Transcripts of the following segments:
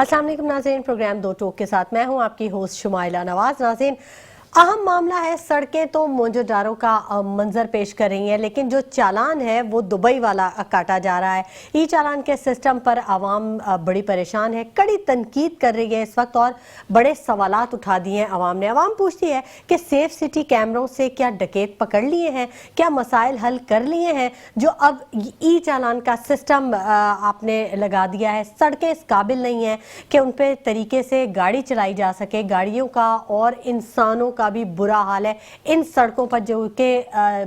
अस्सलाम वालेकुम नाज़रीन, प्रोग्राम दो टोक के साथ मैं हूं आपकी होस्ट शुमाइला नवाज। नाज़रीन, अहम मामला है, सड़कें तो मौजूदारों का मंजर पेश कर रही हैं, लेकिन जो चालान है वो दुबई वाला काटा जा रहा है। ई चालान के सिस्टम पर आवाम बड़ी परेशान है, कड़ी तनकीद कर रही है इस वक्त और बड़े सवालात उठा दिए हैं आवाम ने। आवाम पूछती है कि सेफ सिटी कैमरों से क्या डकैत पकड़ लिए हैं, क्या मसाइल हल कर लिए हैं जो अब ई चालान का सिस्टम आपने लगा दिया है। सड़कें इस काबिल नहीं है कि उन पर तरीके से गाड़ी चलाई जा सके, गाड़ियों का और इंसानों का भी बुरा हाल है। इन सड़कों पर जो कि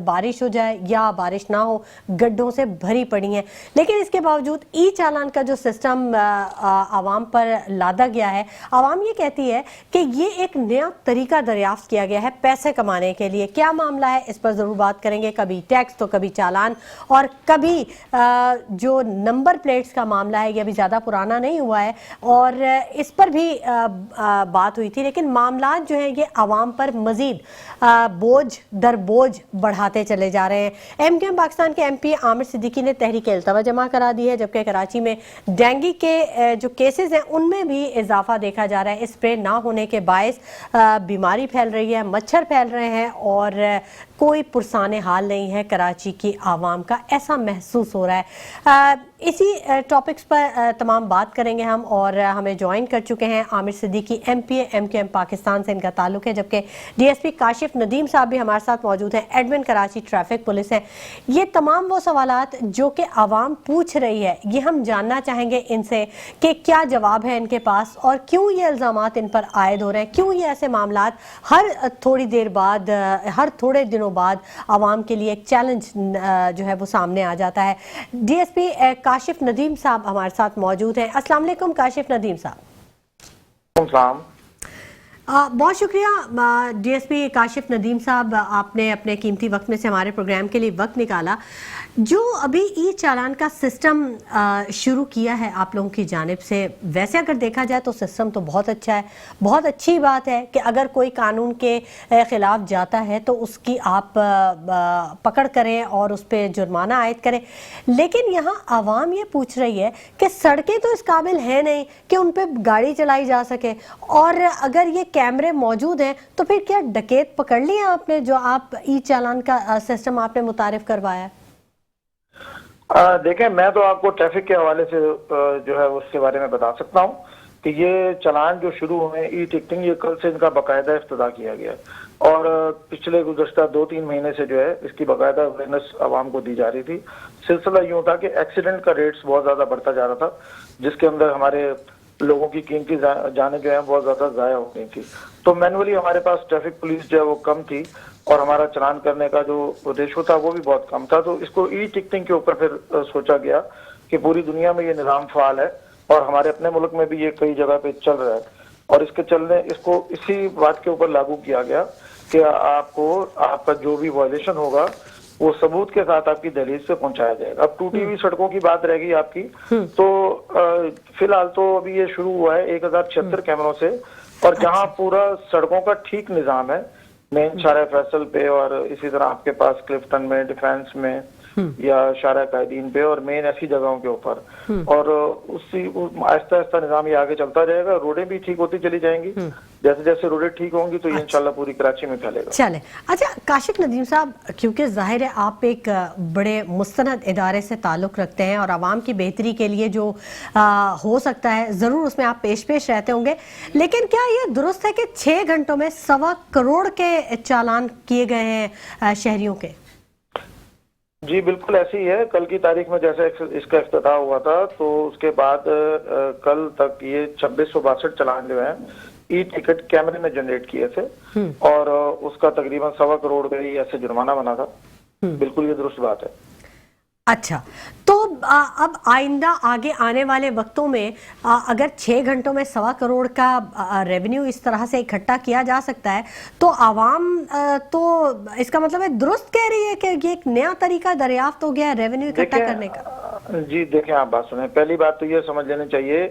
बारिश हो जाए या बारिश ना हो, गड्ढों से भरी पड़ी हैं। लेकिन इसके बावजूद ई चालान का जो सिस्टम आवाम पर लादा गया है, आवाम ये कहती है कि ये एक नया तरीका दरियाफ्त किया गया है पैसे कमाने के लिए। क्या मामला है, इस पर जरूर बात करेंगे। कभी टैक्स तो कभी चालान, और कभी जो नंबर प्लेट्स का मामला है, ये अभी ज्यादा पुराना नहीं हुआ है और इस पर भी बात हुई थी। लेकिन मामला जो है ये आवाम पर मजीद बोझ दर बोझ बढ़ाते चले जा रहे हैं। एमकेएम पाकिस्तान के एमपी आमिर सिद्दीकी ने तहरीक इल्तवा जमा करा दी है, जबकि कराची में डेंगू के जो केसेस हैं उनमें भी इजाफा देखा जा रहा है। स्प्रे ना होने के बायस बीमारी फैल रही है, मच्छर फैल रहे हैं और कोई पुरसाने हाल नहीं है कराची की आवाम का, ऐसा महसूस हो रहा है। इसी टॉपिक्स पर तमाम बात करेंगे हम, और हमें ज्वाइन कर चुके हैं आमिर सिद्दीकी एमपी एमकेएम पाकिस्तान से इनका ताल्लुक है, जबकि डीएसपी काशिफ नदीम साहब भी हमारे साथ मौजूद हैं, एडमिन कराची ट्रैफिक पुलिस है। ये तमाम वो सवालात जो कि आवाम पूछ रही है, ये हम जानना चाहेंगे इनसे कि क्या जवाब है इनके पास और क्यों ये इल्ज़ामात इन पर आयद हो रहे हैं, क्यों ये ऐसे मामलात हर थोड़ी देर बाद, हर थोड़े दिनों बाद आवाम के लिए एक चैलेंज जो है वो सामने आ जाता है। डीएसपी काशिफ नदीम साहब हमारे साथ मौजूद हैं। अस्सलाम वालेकुम काशिफ नदीम साहब। बहुत शुक्रिया डीएसपी काशिफ नदीम साहब, आपने अपने कीमती वक्त में से हमारे प्रोग्राम के लिए वक्त निकाला। जो अभी ई चालान का सिस्टम शुरू किया है आप लोगों की जानिब से, वैसे अगर देखा जाए तो सिस्टम तो बहुत अच्छा है, बहुत अच्छी बात है कि अगर कोई कानून के ख़िलाफ़ जाता है तो उसकी आप पकड़ करें और उस पर जुर्माना आयद करें। लेकिन यहाँ आवाम ये पूछ रही है कि सड़कें तो इस काबिल हैं नहीं कि उन पर गाड़ी चलाई जा सके, और अगर ये कैमरे मौजूद हैं तो फिर क्या डकैत पकड़ लिया आपने जो आप ई चालान का सिस्टम आपने मुतारिफ करवाया? देखें, मैं तो आपको ट्रैफिक के हवाले से जो है उसके बारे में बता सकता हूँ कि ये चालान जो शुरू हुए ई टिकटिंग, ये कल से इनका बाकायदा इफ्तिदा किया गया और पिछले गुज़श्ता 2-3 महीने से जो है इसकी बाकायदा अवेयरनेस आवाम को दी जा रही थी। सिलसिला यूँ था कि एक्सीडेंट का रेट्स बहुत ज़्यादा बढ़ता जा रहा था, जिसके अंदर हमारे लोगों की कीमती जाने जो है बहुत ज्यादा जाया हो गई थी। तो मैनुअली हमारे पास ट्रैफिक पुलिस जो है वो कम थी और हमारा चलान करने का जो रेशो था वो भी बहुत कम था। तो इसको ई टिकटिंग के ऊपर फिर सोचा गया कि पूरी दुनिया में ये निज़ाम फ़ाल है और हमारे अपने मुल्क में भी ये कई जगह पे चल रहा है, और इसके चलने इसको इसी बात के ऊपर लागू किया गया कि आपको आपका जो भी वायलेशन होगा वो सबूत के साथ आपकी दहलीज पे पहुंचाया जाएगा। अब टूटी हुई सड़कों की बात रहेगी आपकी, तो फिलहाल तो अभी ये शुरू हुआ है 1076 कैमरों से, और जहां पूरा सड़कों का ठीक निजाम है, मेन शारा फैसल पे और इसी तरह आपके पास क्लिफ्टन में, डिफेंस में या शारा कायदीन पे और मेन ऐसी जगहों के ऊपर, और उसी आहिस्ता आहिस्ता निजाम ये आगे चलता जाएगा। रोडें भी ठीक होती चली जाएंगी, जैसे जैसे रोडें ठीक होंगी तो ये इंशाल्लाह पूरी कराची में फैलेगा। चले, अच्छा काशिफ नदीम साहब, क्योंकि जाहिर है आप एक बड़े मुस्तनद इदारे से ताल्लुक़ रखते हैं और आवाम की बेहतरी के लिए जो हो सकता है ज़रूर उसमें आप पेश रहते होंगे, लेकिन क्या ये दुरुस्त है कि 6 घंटों में 1.25 करोड़ के चालान किए गए हैं शहरियों के? जी बिल्कुल ऐसी है। कल की तारीख में जैसे इसका इफ्तिताह हुआ था तो उसके बाद कल तक ये 2662 चालान जो है ई टिकट कैमरे में जनरेट किए थे और उसका तकरीबन 1.25 करोड़ का ही ऐसे जुर्माना बना था। बिल्कुल ये दुरुस्त बात है। अच्छा, तो अब आइंदा आगे आने वाले वक्तों में अगर 6 घंटों में 1.25 करोड़ का रेवेन्यू इस तरह से इकट्ठा किया जा सकता है तो आवाम तो इसका मतलब है दुरुस्त कह रही है कि ये एक नया तरीका दरियाफ्त हो गया है रेवेन्यू इकट्ठा करने का। जी देखें, आप बात सुने, पहली बात तो ये समझ लेनी चाहिए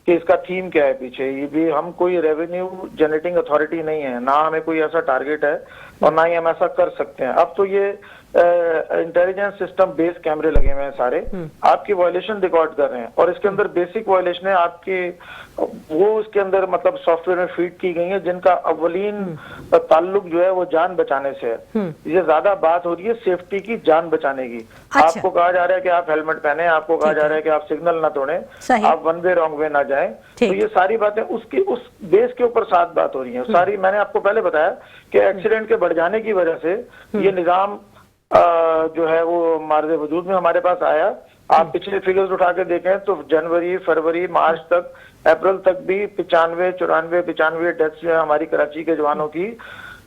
कि इसका थीम क्या है पीछे। ये भी हम कोई रेवेन्यू जनरेटिंग अथॉरिटी नहीं है, ना हमें कोई ऐसा टारगेट है और ना ही हम ऐसा कर सकते हैं। अब तो ये इंटेलिजेंस सिस्टम बेस कैमरे लगे हुए हैं सारे, आपकी वायलेशन रिकॉर्ड कर रहे हैं। और इसके अंदर बेसिक वायलेशन है आपके, वो उसके अंदर मतलब सॉफ्टवेयर में फीड की गई है, जिनका अव्वलीन ताल्लुक जो है वो जान बचाने से है। ये ज्यादा बात हो रही है सेफ्टी की, जान बचाने की। अच्छा। आपको कहा जा रहा है कि आप हेलमेट पहने, आपको कहा जा रहा है कि आप सिग्नल ना तोड़ें, आप वन वे रॉन्ग वे ना जाएं। तो ये सारी बातें उसकी उस बेस के ऊपर साथ बात हो रही है सारी। मैंने आपको पहले बताया कि एक्सीडेंट के बढ़ जाने की वजह से ये निजाम जो है वो मार्ज़े वजूद में हमारे पास आया। आप पिछले फिगर्स उठा के देखें तो जनवरी, फरवरी, मार्च तक, अप्रैल तक भी 95, 94, 95 डेथ्स जो है हमारी कराची के जवानों की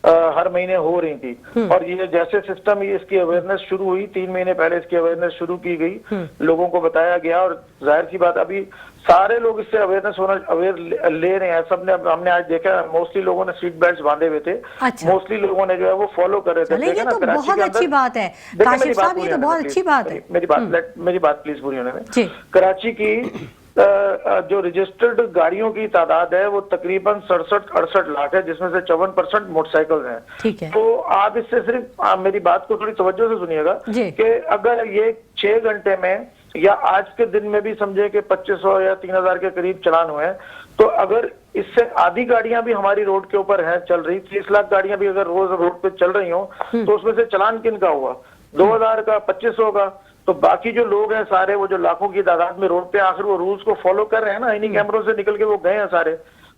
हर महीने हो रही थी। और ये जैसे सिस्टम ये इसकी अवेयरनेस शुरू हुई, 3 महीने पहले इसकी अवेयरनेस शुरू की गई, लोगों को बताया गया, और जाहिर सी बात अभी सारे लोग इससे अवेयरनेस होना अवेयर ले रहे हैं। सबने, हमने आज देखा मोस्टली लोगों ने सीट बेल्ट बांधे हुए थे। अच्छा। मोस्टली लोगों ने जो है वो फॉलो कर रहे थे। ये तो बहुत अच्छी बात है काशिफ साहब, ये तो बहुत अच्छी बात है। मेरी बात प्लीज पूरी होने में। कराची की जो रजिस्टर्ड गाड़ियों की तादाद है वो तकरीबन 67-68 लाख है, जिसमें से 54% मोटरसाइकिल हैं। ठीक है। तो आप इससे सिर्फ मेरी बात को थोड़ी तवज्जो से सुनिएगा कि अगर ये 6 घंटे में या आज के दिन में भी समझे कि 2500 या 3000 के करीब चलान हुए हैं, तो अगर इससे आधी गाड़ियां भी हमारी रोड के ऊपर हैं चल रही, 30 लाख गाड़ियां भी अगर रोज रोड पे चल रही हो, तो उसमें से चलान किन का हुआ? 2000 का, 2500 का। तो बाकी जो लोग हैं सारे, वो जो लाखों की तादाद में रोड पे आखिर वो रूल्स को फॉलो कर रहे हैं ना, इन्हीं कैमरों से निकल के वो गए हैं सारे।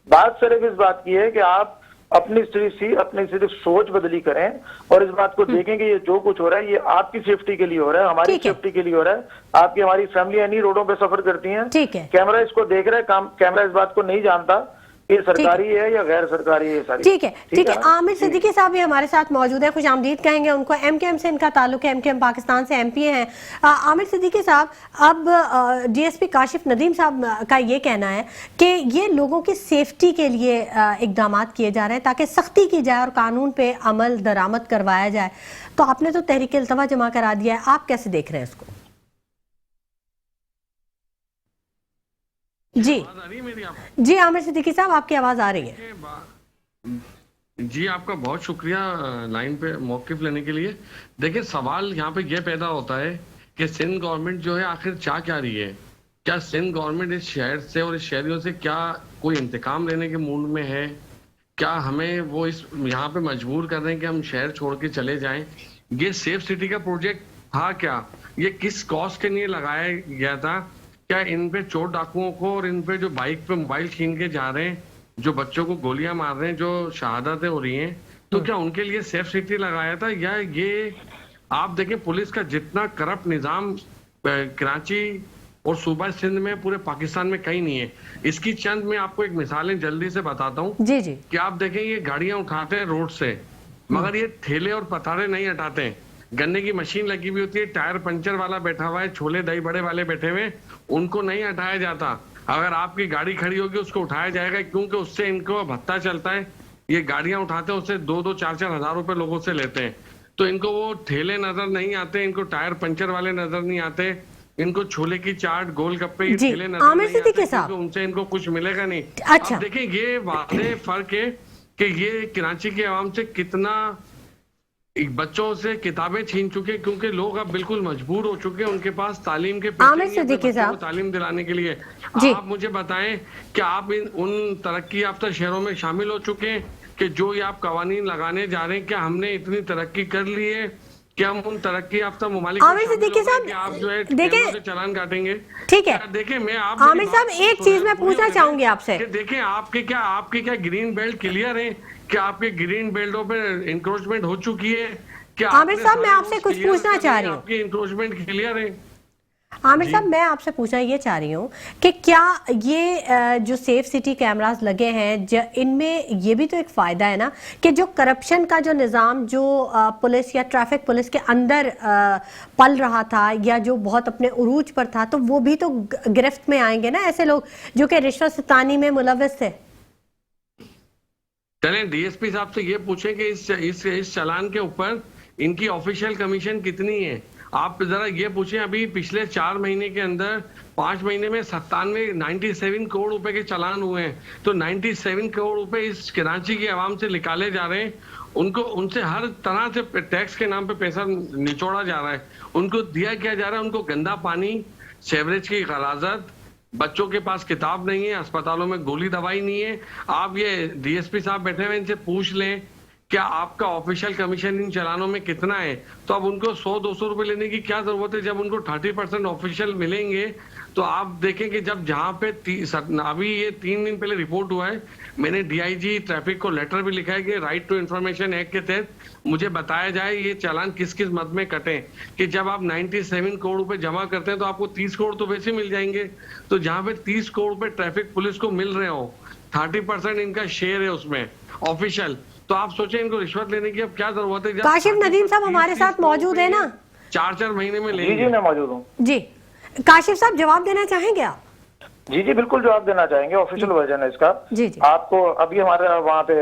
बात सिर्फ इस बात की है कि आप अपनी सिर्फ सोच बदली करें और इस बात को देखें कि ये जो कुछ हो रहा है ये आपकी सेफ्टी के लिए हो रहा है, हमारी सेफ्टी के लिए हो रहा है। आपकी हमारी फैमिली इन्हीं रोडों पे सफर करती हैं। ठीक है। कैमरा इसको देख रहा है, कैमरा इस बात को नहीं जानता ये सरकारी है या गैर सरकारी है सारी। ठीक है। आमिर सिद्दीकी साहब भी हमारे साथ मौजूद है, खुश आमदीद कहेंगे उनको। एमकेएम से इनका ताल्लुक है, एमकेएम पाकिस्तान से एमपी हैं। आमिर सिद्दीकी साहब, अब डीएसपी काशिफ नदीम साहब का ये कहना है कि ये लोगों की सेफ्टी के लिए इकदाम किए जा रहे हैं ताकि सख्ती की जाए और कानून पे अमल दरामद करवाया जाए। तो आपने तो तहरीक इल्तवा जमा करा दिया है, आप कैसे देख रहे हैं इसको? जी आमिर सिद्दीकी साहब, आपकी आवाज आ रही है। जी, आपका बहुत शुक्रिया लाइन पे मौक़िफ़ लेने के लिए। देखिए, सवाल यहाँ पे ये पैदा होता है कि सिंध गवर्नमेंट जो है आखिर चाह क्या रही है? क्या सिंध गवर्नमेंट इस शहर से और इस शहरियों से क्या कोई इंतकाम लेने के मूड में है? क्या हमें वो इस यहाँ पे मजबूर कर रहे हैं कि हम शहर छोड़ के चले जाएं? ये सेफ सिटी का प्रोजेक्ट था क्या? ये किस कॉस्ट के लिए लगाया गया था? क्या इन पे चोर डाकुओं को और इन पे जो बाइक पे मोबाइल छीन के जा रहे हैं, जो बच्चों को गोलियां मार रहे हैं, जो शहादतें हो रही हैं, तो क्या उनके लिए सेफ सिटी लगाया था? या ये आप देखें पुलिस का जितना करप्ट निजाम कराची और सूबा सिंध में पूरे पाकिस्तान में कहीं नहीं है। इसकी चंद मैं आपको एक मिसालें जल्दी से बताता हूँ। जी जी। कि आप देखें ये गाड़ियां उठाते हैं रोड से, मगर ये ठेले और पथारे नहीं हटाते हैं। गन्ने की मशीन लगी हुई होती है, टायर पंचर वाला बैठा हुआ है, छोले दही बड़े वाले बैठे हुए, उनको नहीं हटाया जाता। अगर आपकी गाड़ी खड़ी होगी उसको उठाया जाएगा, क्योंकि उससे इनको भत्ता चलता है। ये गाड़ियां उठाते हैं, उससे 2-2, 4-4 हजार रुपए लोगों से लेते हैं। तो इनको वो ठेले नजर नहीं आते, इनको टायर पंचर वाले नजर नहीं आते, इनको छोले की चाट, गोलगप्पे ये ठेले नजर नहीं आते, क्योंकि उनसे इनको कुछ मिलेगा नहीं। अच्छा। अब देखें ये वादे फर्क है कि ये कराची के आवाम से कितना बच्चों से किताबें छीन चुके, क्योंकि लोग अब बिल्कुल मजबूर हो चुके हैं, उनके पास तालीम के पैसे तालीम दिलाने के लिए। आप मुझे बताएं कि आप उन तरक्की याफ्ता शहरों में शामिल हो चुके हैं कि जो ये आप कवानीन लगाने जा रहे हैं? क्या हमने इतनी तरक्की कर ली है कि हम उन तरक्की याफ्ता मुमालिक आप जो है देखें चलान काटेंगे? ठीक है, देखें मैं आप आमिर साहब एक चीज मैं पूछना चाहूंगी आपसे। देखें आपके क्या ग्रीन बेल्ट क्लियर है? क्या आपके ग्रीन बेल्टों पे इंक्रोचमेंट हो चुकी है? क्या आमिर साहब मैं आपसे कुछ पूछना चाह रही हूँ। आपकी इंक्रोचमेंट क्लियर है? आमिर साहब मैं आपसे पूछना ये चाह रही हूँ कि क्या ये जो सेफ सिटी कैमरास लगे हैं, इनमें ये भी तो एक फायदा है ना कि जो करप्शन का जो निज़ाम जो पुलिस या ट्रैफिक पुलिस के अंदर पल रहा था या जो बहुत अपने उरूज पर था, तो वो भी तो गिरफ्त में आएंगे ना, ऐसे लोग जो कि रिश्वत सितानी में मुलव्वस थे। चलें डीएसपी साहब से ये पूछें कि इस चालान के ऊपर इनकी ऑफिशियल कमीशन कितनी है? आप जरा ये पूछें, अभी पिछले 4 महीने के अंदर 5 महीने में 97 करोड़ रुपए के चालान हुए हैं। तो 97 करोड़ रुपए इस कराची की आवाम से निकाले जा रहे हैं उनको उनसे हर तरह से टैक्स के नाम पे पैसा निचोड़ा जा रहा है, उनको दिया क्या जा रहा है, उनको गंदा पानी, सेवरेज की गलाजत, बच्चों के पास किताब नहीं है, अस्पतालों में गोली दवाई नहीं है। आप ये डीएसपी साहब बैठे हुए, इनसे पूछ लें क्या आपका ऑफिशियल कमीशन इन चालानों में कितना है, तो अब उनको 100-200 रुपए लेने की क्या जरूरत है। जब उनको 30% ऑफिशियल मिलेंगे तो आप देखें कि जब जहां पे अभी ये 3 दिन पहले रिपोर्ट हुआ है, मैंने डीआईजी ट्रैफिक को लेटर भी लिखा है कि राइट टू इन्फॉर्मेशन एक्ट के तहत मुझे बताया जाए ये चालान किस किस मद में कटे, कि जब आप 97 करोड़ रुपए जमा करते हैं तो आपको 30 करोड़ तो वैसे मिल जाएंगे। तो जहां पे 30 करोड़ रुपए ट्रैफिक पुलिस को मिल रहे हो, 30% इनका शेयर है उसमें ऑफिशियल, तो आप सोचें इनको रिश्वत लेने की अब क्या जरूरत है। काशिफ नदीम साहब हमारे साथ मौजूद है ना? 4-4 महीने में जी लेंगे। मैं मौजूद हूँ जी काशिफ साहब जवाब देना चाहेंगे आप? जी बिल्कुल जवाब देना चाहेंगे। ऑफिशियल वर्जन है इसका। जी जी। आपको अभी हमारे वहाँ पे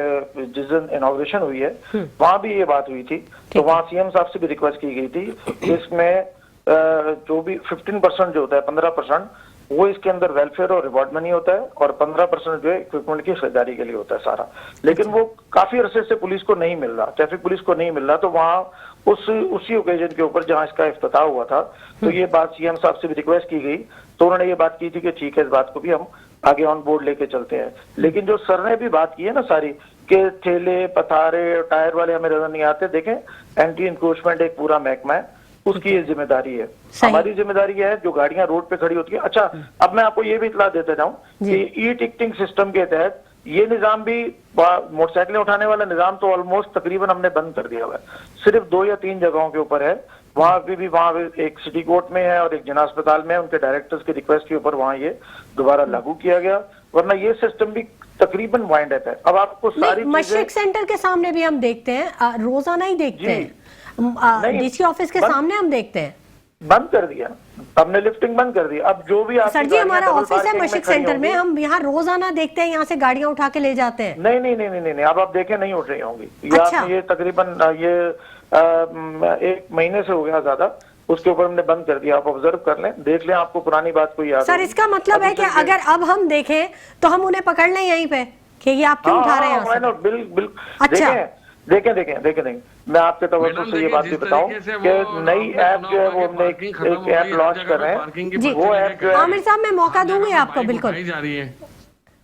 जिस दिन इनॉग्रेशन हुई है वहाँ भी ये बात हुई थी, तो वहाँ सीएम साहब से भी रिक्वेस्ट की गई थी कि इसमें जो भी 15% जो होता है, 15% वो इसके अंदर वेलफेयर और रिवॉर्ड मनी होता है, और 15% जो है इक्विपमेंट की खरीदारी के लिए होता है सारा। लेकिन वो काफी अरसे से पुलिस को नहीं मिल रहा, ट्रैफिक पुलिस को नहीं मिल रहा। तो वहाँ उसी ओकेजन के ऊपर जहाँ इसका इफ्तिताह हुआ था, तो ये बात सीएम साहब से भी रिक्वेस्ट की गई, तो उन्होंने ये बात की थी कि ठीक है इस बात को भी हम आगे ऑन बोर्ड लेके चलते हैं। लेकिन जो सर ने भी बात की है ना सारी, कि ठेले पथारे टायर वाले हमें नजर नहीं आते, देखें एंटी इंक्रोचमेंट एक पूरा महकमा है, उसकी ये जिम्मेदारी है। हमारी जिम्मेदारी है जो गाड़ियां रोड पे खड़ी होती है। अच्छा अब मैं आपको ये भी इतला देता जाऊं कि ई टिकटिंग सिस्टम के तहत ये निजाम भी, मोटरसाइकिलें उठाने वाला निजाम तो ऑलमोस्ट तकरीबन हमने बंद कर दिया हुआ है, सिर्फ 2 या 3 जगहों के ऊपर है। वहां भी वहां एक सिटी कोर्ट में है और एक जिला अस्पताल में है, उनके डायरेक्टर्स की रिक्वेस्ट के ऊपर वहां ये दोबारा लागू किया गया, वरना ये सिस्टम भी तकरीबन वाइंड अप है। अब आपको सारी मशरिक सेंटर के सामने भी हम देखते हैं, रोजाना ही देखते हैं, डीसी ऑफिस के सामने हम देखते हैं। बंद कर दिया हमने, लिफ्टिंग बंद कर दी। अब जो भी सर जी हमारा ऑफिस है मशरिक सेंटर में, हम यहाँ रोजाना देखते हैं, यहाँ से गाड़ियां उठा के ले जाते हैं। नहीं नहीं नहीं नहीं नहीं, अब आप देखें नहीं उठ रही होंगी। अच्छा। ये तकरीबन ये 1 महीने से हो गया ज्यादा, उसके ऊपर हमने बंद कर दिया। आप ऑब्जर्व कर लें, देख लें, आपको पुरानी बात कोई याद। सर इसका मतलब है कि अगर अब हम देखें तो हम उन्हें पकड़ लें यहीं पे कि ये आप क्यों उठा रहे हैं? बिल्कुल। अच्छा देखें मैं आपके तवज्जो से ये बात भी बताऊं कि नई ऐप जो है वो हमने एक ऐप लॉन्च कर रहे हैं, वो ऐप जो है। आमिर साहब मैं मौका दूंगी आपको, बिल्कुल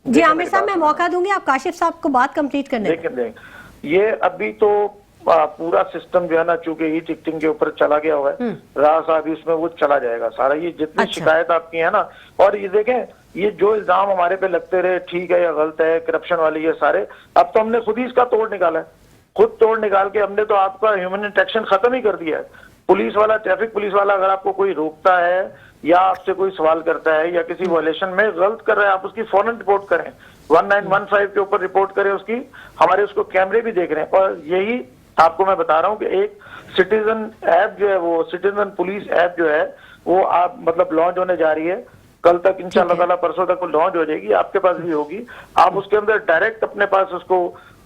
जी आमिर साहब मैं मौका दूंगी, आप काशिफ साहब को बात कंप्लीट करने देखें ये अभी तो पूरा सिस्टम जो है ना, चूंकि ई टिकटिंग के ऊपर चला गया हुआ है, राह साहब उसमें वो चला जाएगा सारा। ये जितनी शिकायत आपकी है ना, और ये देखें ये जो इल्जाम हमारे पे लगते रहे ठीक है या गलत है, करप्शन वाले ये सारे, अब तो हमने खुद ही इसका तोड़ निकाला है, खुद तोड़ निकाल के हमने तो आपका ह्यूमन इंटरेक्शन खत्म ही कर दिया है। पुलिस वाला, ट्रैफिक पुलिस वाला अगर आपको कोई रोकता है या आपसे कोई सवाल करता है या किसी वायलेशन में गलत कर रहा है, आप उसकी फौरन रिपोर्ट करें, 1915 के ऊपर रिपोर्ट करें उसकी। हमारे उसको कैमरे भी देख रहे हैं, और यही आपको मैं बता रहा हूँ कि एक सिटीजन ऐप जो है, वो सिटीजन पुलिस ऐप जो है वो आप मतलब लॉन्च होने जा रही है कल तक, इंशाल्लाह ताला परसों तक वो लॉन्च हो जाएगी, आपके पास भी होगी। आप उसके अंदर डायरेक्ट अपने पास उसको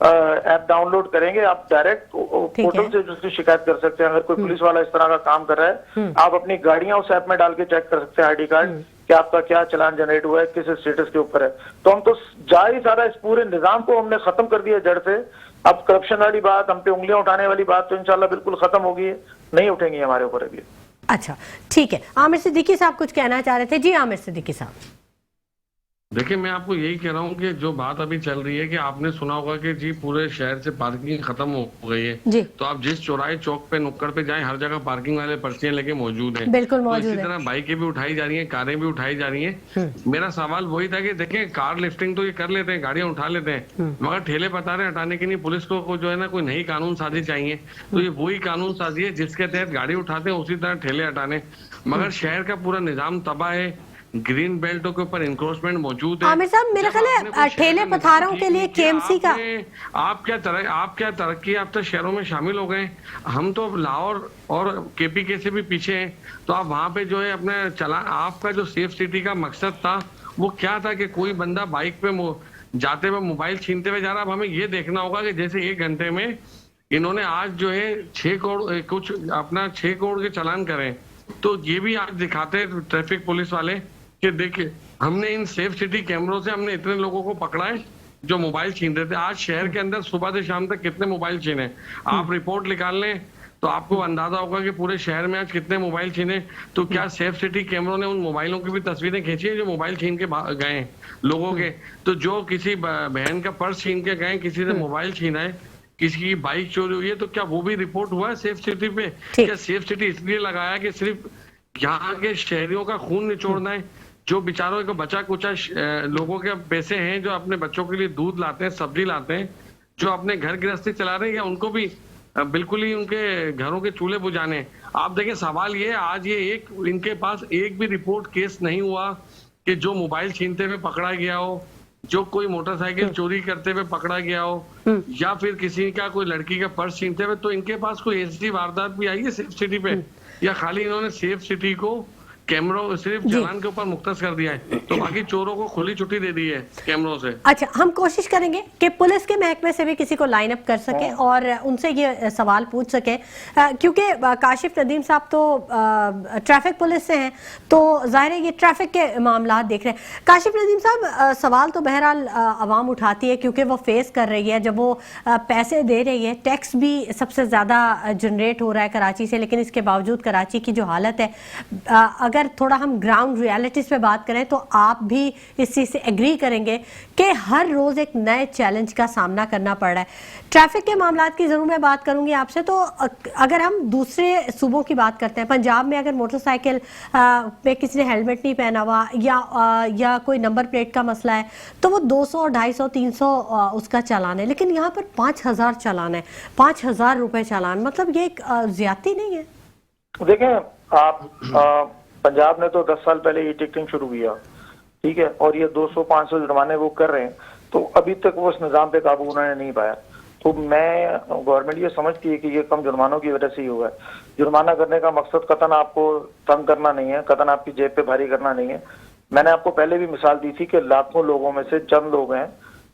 ऐप डाउनलोड करेंगे, आप डायरेक्ट पोर्टल से उसकी शिकायत कर सकते हैं। अगर कोई पुलिस वाला इस तरह का काम कर रहा है, आप अपनी गाड़ियां उस ऐप में डाल के चेक कर सकते हैं, आईडी कार्ड कि आपका क्या चालान जनरेट हुआ है, किस स्टेटस के ऊपर है। तो हम तो जारी सारा इस पूरे निजाम को हमने खत्म कर दिया जड़ से। अब करप्शन वाली बात, हम पे उंगलियां उठाने वाली बात तो इंशाल्लाह बिल्कुल खत्म होगी, नहीं उठेंगी हमारे ऊपर अभी। अच्छा ठीक है, आमिर सिद्दीकी साहब कुछ कहना चाह रहे थे। जी आमिर सिद्दीकी साहब। देखिए मैं आपको यही कह रहा हूँ कि जो बात अभी चल रही है कि आपने सुना होगा कि जी पूरे शहर से पार्किंग खत्म हो गई है जी। तो आप जिस चौराहे चौक पे नुक्कड़ पे जाएं, हर जगह पार्किंग वाले पर्चियां लेके मौजूद हैं। बिल्कुल मौजूद है। इसी तरह बाइकें भी उठाई जा रही हैं, कारें भी उठाई जा रही हैं। मेरा सवाल वही था कि देखें कार लिफ्टिंग तो ये कर लेते हैं, गाड़ियां उठा लेते हैं, मगर ठेले पतारे हटाने के लिए पुलिस को जो है ना कोई नई कानून साजी चाहिए। तो ये वही कानून साजी है जिसके तहत गाड़ी उठाते हैं उसी तरह ठेले हटाने। मगर शहर का पूरा निजाम तबाह है, ग्रीन बेल्टों के ऊपर इंक्रोचमेंट मौजूद है। आमिर साहब मेरा ख्याल है ठेले पथारों के लिए केएमसी का आप क्या तरक्की याफ्ता शहरों में शामिल हो गए। हम तो लाहौर और केपीके से भी पीछे हैं। तो आप वहां पे जो है अपने आपका जो सेफ सिटी का मकसद था वो क्या था कि कोई बंदा बाइक पे जाते हुए मोबाइल छीनते हुए जा रहा। अब हमें ये देखना होगा कि जैसे 1 घंटे में इन्होंने आज जो है 6 करोड़ कुछ अपना 6 करोड़ के चालान करें, तो ये भी आज दिखाते हैं ट्रैफिक पुलिस वाले कि देखिए हमने इन सेफ सिटी कैमरों से हमने इतने लोगों को पकड़ा है जो मोबाइल छीन रहे थे। आज शहर के अंदर सुबह से शाम तक कितने मोबाइल छीने, आप रिपोर्ट निकाल लें तो आपको अंदाजा होगा कि पूरे शहर में आज कितने मोबाइल छीने। तो क्या सेफ सिटी कैमरों ने उन मोबाइलों की भी तस्वीरें खींची है जो मोबाइल छीन के गए लोगों के? तो जो किसी बहन का पर्स छीन के गए, किसी ने मोबाइल छीना है, किसी की बाइक चोरी हुई है, तो क्या वो भी रिपोर्ट हुआ है सेफ सिटी पे? क्या सेफ सिटी इसलिए लगाया कि सिर्फ यहाँ के शहरियों का खून निचोड़ना है? जो बेचारों को बचा कुचा लोगों के पैसे हैं, जो अपने बच्चों के लिए दूध लाते हैं, सब्जी लाते हैं, जो अपने घर गृहस्थी चला रहे हैं, या उनको भी बिल्कुल ही उनके घरों के चूल्हे बुझाने? आप देखें, सवाल ये आज ये इनके पास एक भी रिपोर्ट केस नहीं हुआ कि जो मोबाइल छीनते हुए पकड़ा गया हो, जो कोई मोटरसाइकिल चोरी करते हुए पकड़ा गया हो, या फिर किसी का कोई लड़की का पर्स छीनते हुए। तो इनके पास कोई ऐसी वारदात भी आई है सेफ सिटी पे, या खाली इन्होंने सेफ सिटी को कैमरों सिर्फ चालान के ऊपर मुख्तस कर दिया है, तो बाकी चोरों को खुली छुट्टी दे दी है कैमरों से? अच्छा, हम कोशिश करेंगे कि पुलिस के महकमे से भी किसी को लाइन अप कर सके और उनसे ये सवाल पूछ सके, क्योंकि काशिफ नदीम साहब तो ट्रैफिक पुलिस से हैं, तो जाहिर है ये ट्रैफिक के मामला देख रहे हैं। काशिफ नदीम साहब, सवाल तो बहरहाल आवाम उठाती है क्योंकि वो फेस कर रही है, जब वो पैसे दे रही है, टैक्स भी सबसे ज़्यादा जनरेट हो रहा है कराची से, लेकिन इसके बावजूद कराची की जो हालत है, अगर थोड़ा हम ग्राउंड रियलिटीज पे बात करें तो आप भी इस चीज से एग्री करेंगे कि हर रोज एक नए चैलेंज का सामना करना पड़ रहा है। ट्रैफिक के मामलात की जरूर मैं बात करूंगी आपसे, तो अगर हम दूसरे सूबों की बात करते हैं, पंजाब में अगर मोटरसाइकिल पे किसी ने हेलमेट नहीं पहना हुआ या कोई नंबर प्लेट का मसला है, तो वो 200, 250, 300 उसका चालान है, लेकिन यहाँ पर 5000 चालान है, 5000 रुपए चालान। मतलब ये एक ज्यादती नहीं है? देखें आप, पंजाब ने तो 10 साल पहले ई टिकटिंग शुरू किया, ठीक है, और ये 200-500 जुर्माने वो कर रहे हैं, तो अभी तक वो उस निज़ाम पे काबू उन्होंने नहीं पाया। तो मैं गवर्नमेंट ये समझती है कि ये कम जुर्मानों की वजह से ही हुआ है। जुर्माना करने का मकसद कतन आपको तंग करना नहीं है, कतन आपकी जेब पे भारी करना नहीं है। मैंने आपको पहले भी मिसाल दी थी कि लाखों लोगों में से चंद लोग हैं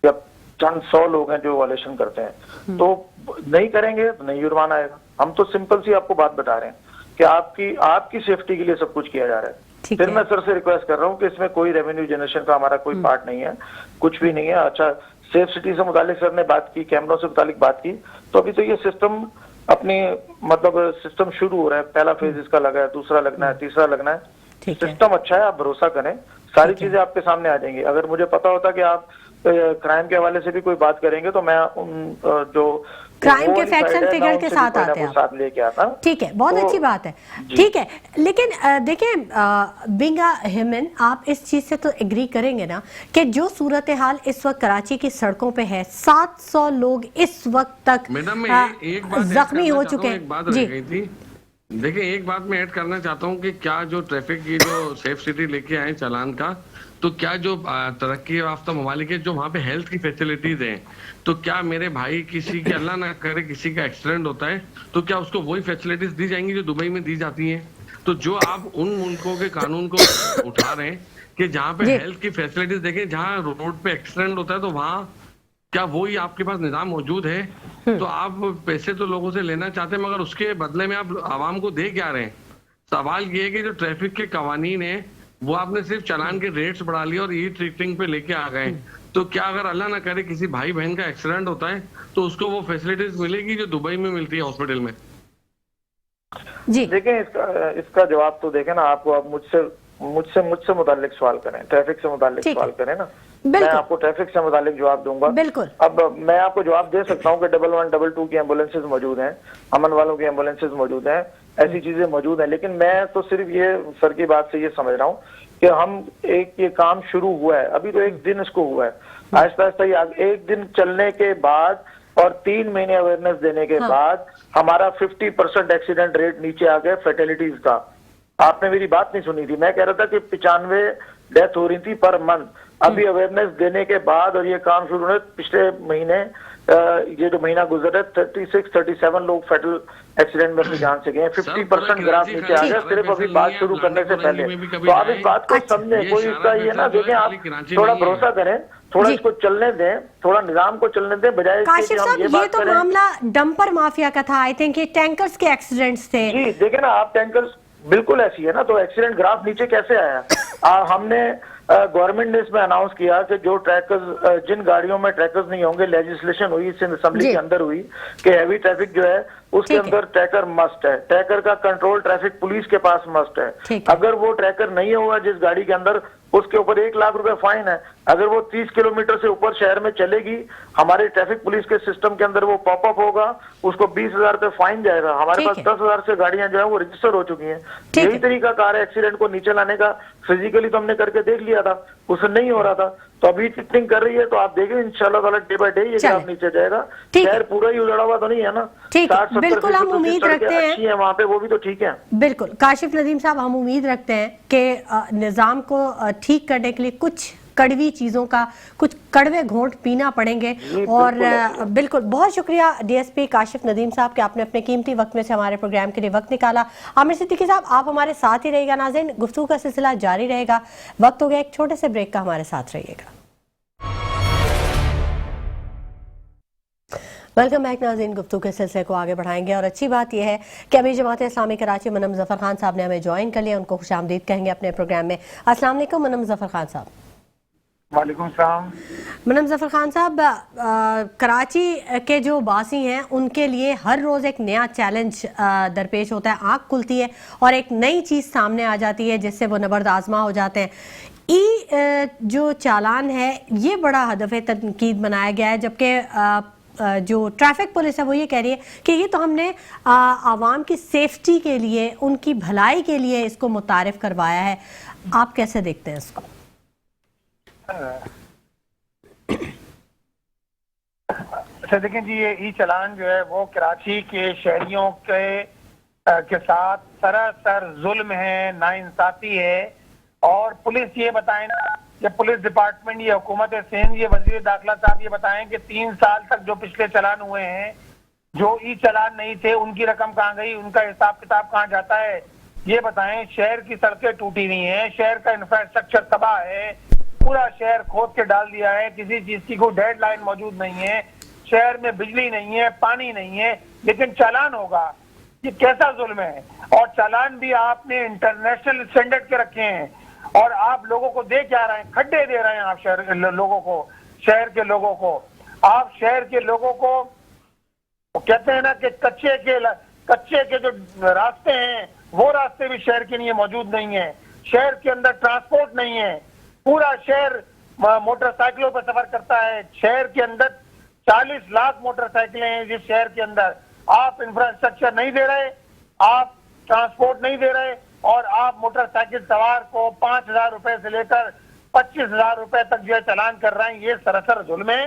या चंद 100 लोग हैं जो वायलेशन करते हैं, तो नहीं करेंगे तो नहीं जुर्माना आएगा। हम तो सिंपल सी आपको बात बता रहे हैं कि आपकी सेफ्टी के लिए सब कुछ किया जा रहा है। फिर मैं सर से रिक्वेस्ट कर रहा हूँ कि इसमें कोई रेवेन्यू जनरेशन का हमारा कोई पार्ट नहीं है, कुछ भी नहीं है। अच्छा, सेफ सिटी से मुतालिक सर ने बात की, कैमरों से मुतालिक बात की, तो अभी तो ये सिस्टम अपनी मतलब सिस्टम शुरू हो रहा है। पहला फेज इसका लगा है, दूसरा लगना है, तीसरा लगना है। सिस्टम अच्छा है, आप भरोसा करें, सारी चीजें आपके सामने आ जाएंगी। अगर मुझे पता होता कि आप क्राइम के हवाले से भी कोई बात करेंगे तो मैं उन जो क्राइम के फैक्ट्स एंड फिगर के साथ आते हैं, साथ लेके आता। ठीक है, बहुत अच्छी बात है, ठीक है। लेकिन देखें बिंगा हिमन, आप इस चीज से तो एग्री करेंगे ना कि जो सूरत हाल इस वक्त कराची की सड़कों पे है, 700 लोग इस वक्त तक जख्मी हो चुके हैं। जी देखिए, एक बात मैं ऐड करना चाहता हूँ कि क्या जो ट्रैफिक की जो सेफ सिटी लेके आए चालान का, तो क्या जो तरक्की याफ्ता ममालिक है, जो वहाँ पे हेल्थ की फैसिलिटीज हैं, तो क्या मेरे भाई किसी के अल्लाह ना करे किसी का एक्सीडेंट होता है, तो क्या उसको वही फैसिलिटीज दी जाएंगी जो दुबई में दी जाती हैं? तो जो आप उन मुल्कों के कानून को उठा रहे हैं कि जहाँ पे हेल्थ की फैसिलिटीज देखें, जहाँ रोड पे एक्सीडेंट होता है, तो वहाँ क्या वही आपके पास निजाम मौजूद है? तो आप पैसे तो लोगों से लेना चाहते हैं, मगर उसके बदले में आप आवाम को दे क्या रहे हैं? सवाल ये है कि जो ट्रैफिक के कवानीन है वो आपने सिर्फ चालान के रेट्स बढ़ा लिए और ई टिकटिंग पे लेके आ गए। तो क्या अगर अल्लाह ना करे किसी भाई बहन का एक्सीडेंट होता है तो उसको वो फैसिलिटीज मिलेगी जो दुबई में मिलती है हॉस्पिटल में? जी देखें, इसका जवाब तो देखें ना, आपको आप मुझसे मुतालिक सवाल करें, ट्रैफिक से मुतालिक सवाल करें ना, मैं आपको ट्रैफिक से मुतालिक जवाब दूंगा। बिल्कुल। अब मैं आपको जवाब दे सकता हूँ कि 1122 की एम्बुलेंसेज मौजूद हैं, अमन वालों की एम्बुलेंसेज मौजूद हैं, ऐसी चीजें मौजूद हैं, लेकिन मैं तो सिर्फ ये सर की बात से ये समझ रहा हूँ कि हम ये काम शुरू हुआ है, अभी तो एक दिन इसको हुआ है, आहिस्ता आहिस्ता ये एक दिन चलने के बाद और 3 महीने अवेयरनेस देने के बाद हमारा 50% एक्सीडेंट रेट नीचे आ गया फैटेलिटीज का। आपने मेरी बात नहीं सुनी थी, मैं कह रहा था कि 95 डेथ हो रही थी पर मंथ। अभी अवेयरनेस देने के बाद और ये काम शुरू हुए, पिछले महीने ये जो महीना गुजरा 36-37 लोग फेटल एक्सीडेंट में अपनी जान से गए, 50% ग्राफ नीचे आ गया सिर्फ अभी बात शुरू करने से पहले। तो आप इस बात को समझें, कोई इसका ये ना देखें, आप थोड़ा भरोसा करें, थोड़ा इसको चलने दें, थोड़ा निजाम को चलने दें, बजाय काशिफ साहब ये तो मामला डंपर माफिया का था, आई थिंक ये टैंकर्स के एक्सीडेंट्स थे। जी देखें ना आप, टैंकर्स बिल्कुल ऐसी है ना, तो एक्सीडेंट ग्राफ नीचे कैसे आया? हमने गवर्नमेंट ने इसमें अनाउंस किया कि जो ट्रैकर्स, जिन गाड़ियों में ट्रैकर्स नहीं होंगे, लेजिस्लेशन हुई सिंध असेंबली जी। के अंदर हुई कि हैवी ट्रैफिक जो है उसके ठीक है। अंदर ट्रैकर मस्ट है। ट्रैकर का कंट्रोल ट्रैफिक पुलिस के पास मस्ट है। ठीक है। अगर वो ट्रैकर नहीं हुआ जिस गाड़ी के अंदर, उसके ऊपर 1 लाख रुपए फाइन है। अगर वो 30 किलोमीटर से ऊपर शहर में चलेगी, हमारे ट्रैफिक पुलिस के सिस्टम के अंदर वो पॉपअप होगा, उसको 20,000 रुपए फाइन जाएगा। हमारे ठीक पास है। 10,000 से गाड़ियां जो है वो रजिस्टर हो चुकी हैं। ठीक यही है। तरीका कार एक्सीडेंट को नीचे लाने का फिजिकली तो हमने करके देख लिया था, उससे नहीं हो रहा था। तो अभी टिकटिंग कर रही है, तो आप देखें इंशाल्लाह ताला डे बाय डे ये चलें। ग्राफ नीचे जाएगा। ठीक है। शहर पूरा ही उजड़ा हुआ तो नहीं है ना। ठीक है, 60-70 बिल्कुल हम फीसद उम्मीद सड़कें रखते हैं। अच्छी हैं वहां पे, वो भी तो ठीक है। बिल्कुल काशिफ नदीम साहब, हम उम्मीद रखते हैं कि निज़ाम को ठीक करने के लिए कुछ कड़वी चीज़ों का, कुछ कड़वे घोंट पीना पड़ेंगे। और बिल्कुल बहुत शुक्रिया डीएसपी काशिफ नदीम साहब कि आपने अपने कीमती वक्त में से हमारे प्रोग्राम के लिए वक्त निकाला। आमिर सिद्दीकी साहब, आप हमारे साथ ही रहिएगा। नाज़रीन, गुफ्तगू का सिलसिला जारी रहेगा। वक्त हो गया एक छोटे से ब्रेक का, हमारे साथ रहिएगा। वेलकम बैक नाज़रीन, गुफ्तगू के सिलसिले को आगे बढ़ाएंगे और अच्छी बात यह है कि अभी जमात इस्लामी कराची मनम ज़फ़र खान साहब ने हमें ज्वाइन कर लिया। उनको खुशामदीद कहेंगे अपने प्रोग्राम में। अस्सलाम वालेकुम मनम ज़फ़र खान साहब। वालेकुम सलाम। मनम ज़फ़र खान साहब, कराची के जो बासी हैं उनके लिए हर रोज़ एक नया चैलेंज दरपेश होता है। आँख खुलती है और एक नई चीज़ सामने आ जाती है जिससे वो नबर्द आज़मा हो जाते हैं। जो चालान है ये बड़ा हदफ तनकीद बनाया गया है, जबकि जो ट्रैफिक पुलिस है वो ये कह रही है कि ये तो हमने आवाम की सेफ्टी के लिए, उनकी भलाई के लिए इसको मुतारिफ करवाया है। आप कैसे देखते हैं इसको? अच्छा देखें जी, ये ई चालान जो है वो कराची के शहरियों के साथ सरासर जुल्म है, नाइंसाफी है। और पुलिस ये बताए ना, ये पुलिस डिपार्टमेंट, ये हुकूमत सिंध, ये वजीर दाखिला साहब ये बताएं कि 3 साल तक जो पिछले चालान हुए हैं, जो ई चालान नहीं थे, उनकी रकम कहाँ गई, उनका हिसाब किताब कहाँ जाता है, ये बताएं। शहर की सड़कें टूटी हुई हैं, शहर का इंफ्रास्ट्रक्चर तबाह है, पूरा शहर खोद के डाल दिया है, किसी चीज की कोई डेडलाइन मौजूद नहीं है, शहर में बिजली नहीं है, पानी नहीं है, लेकिन चालान होगा। ये कैसा जुल्म है? और चालान भी आपने इंटरनेशनल स्टैंडर्ड के रखे हैं और आप लोगों को दे क्या रहे हैं? खड्डे दे रहे हैं आप शहर लोगों को, शहर के लोगों को। आप शहर के लोगों को, वो कहते हैं ना कि कच्चे के जो रास्ते हैं वो रास्ते भी शहर के लिए मौजूद नहीं है। शहर के अंदर ट्रांसपोर्ट नहीं है, पूरा शहर मोटरसाइकिलों पर सफर करता है। शहर के अंदर 40 लाख मोटरसाइकिलें हैं जिस शहर के अंदर। आप इंफ्रास्ट्रक्चर नहीं दे रहे, आप ट्रांसपोर्ट नहीं दे रहे, और आप मोटरसाइकिल सवार को 5,000 रुपए से लेकर 25,000 रुपए तक जो है चालान कर रहे हैं। ये सरासर जुल्म है।